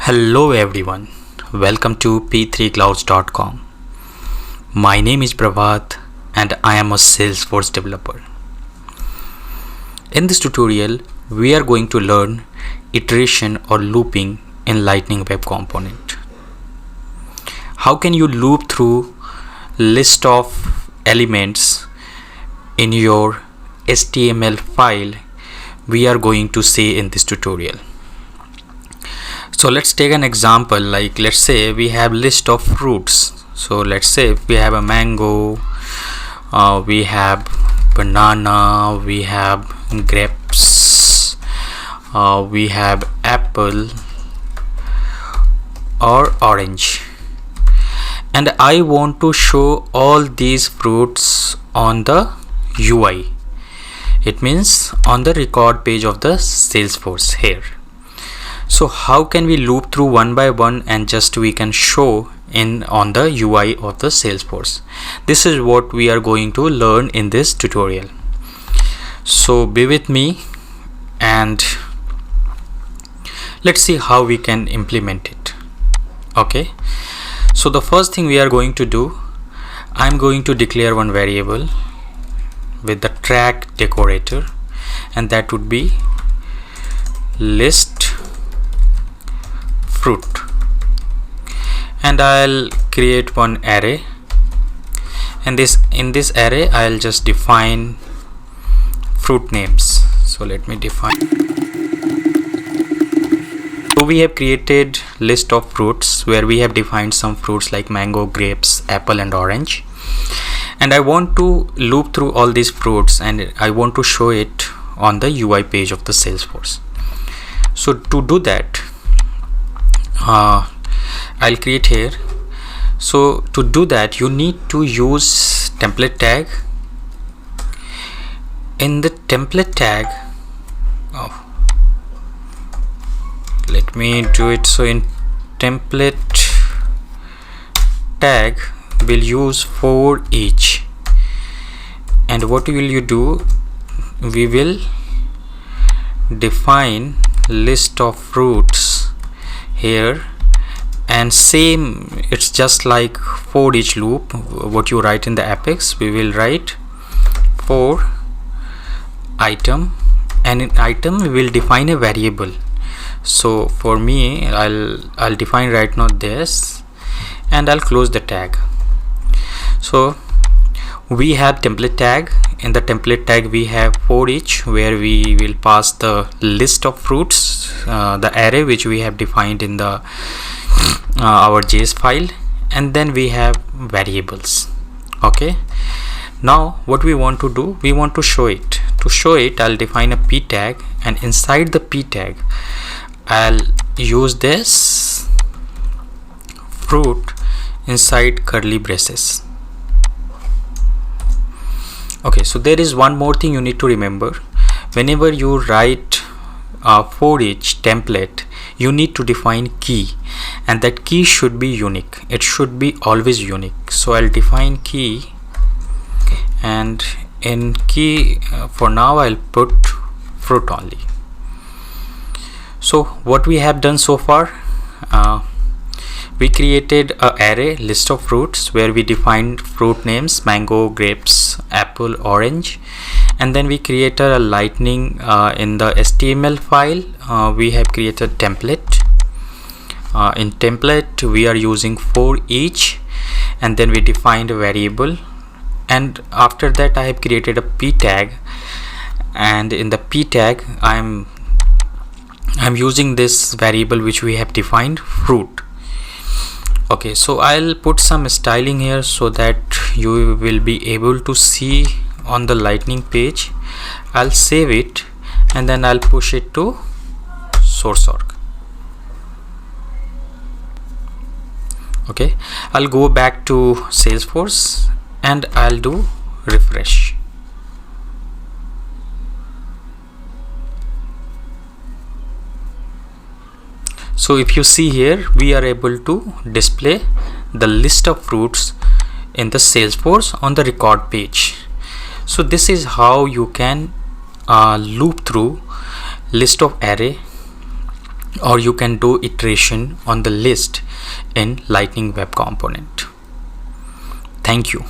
Hello everyone, welcome to p3clouds.com. My name is Prabhat and I am a Salesforce developer. In this tutorial, we are going to learn iteration or looping in Lightning Web Component. How can you loop through list of elements in your HTML file? We are going to see in this tutorial. So let's take an example, like let's say we have list of fruits. So let's say we have a mango, we have banana, we have grapes, we have apple or orange, and I want to show all these fruits on the UI. It means on the record page of the Salesforce here. So how can we loop through one by one and just we can show in on the UI of the Salesforce? This is what we are going to learn in this tutorial. So be with me and let's see how we can implement it. Okay, so the first thing we are going to do, I'm going to declare one variable with the track decorator, and that would be list fruit, and I'll create one array, and in this array I'll just define fruit names. So let me define. So we have created list of fruits where we have defined some fruits like mango, grapes, apple and orange, and I want to loop through all these fruits and I want to show it on the UI page of the Salesforce. So to do that, I'll create here. So to do that, you need to use template tag. In the template tag, let me do it. So in template tag, we'll use for each, and what will you do? We will define list of fruits here, and same, it's just like for each loop what you write in the Apex. We will write for item, and in item we will define a variable. So for me, I'll define right now this, and I'll close the tag. So we have template tag. In the template tag we have for each, where we will pass the list of fruits, the array which we have defined in the our JS file, and then we have variables. Okay, now what we want to do, we want to show it. To show it, I'll define a p tag, and inside the p tag I'll use this fruit inside curly braces. Okay, so there is one more thing you need to remember. Whenever you write for each template, you need to define key, and that key should be unique. It should be always unique. So I'll define key, and in key for now I'll put fruit only. So what we have done so far, we created an array list of fruits where we defined fruit names mango, grapes, apple, orange, and then we created a lightning in the HTML file. We have created template. In template we are using for each, and then we defined a variable, and after that I have created a p tag, and in the p tag I'm using this variable which we have defined, fruit. Okay, so I'll put some styling here so that you will be able to see on the Lightning page. I'll save it and then I'll push it to source.org. Okay, I'll go back to Salesforce and I'll do refresh. So if you see here, we are able to display the list of fruits in the Salesforce on the record page. So this is how you can loop through list of array or you can do iteration on the list in Lightning Web Component. Thank you.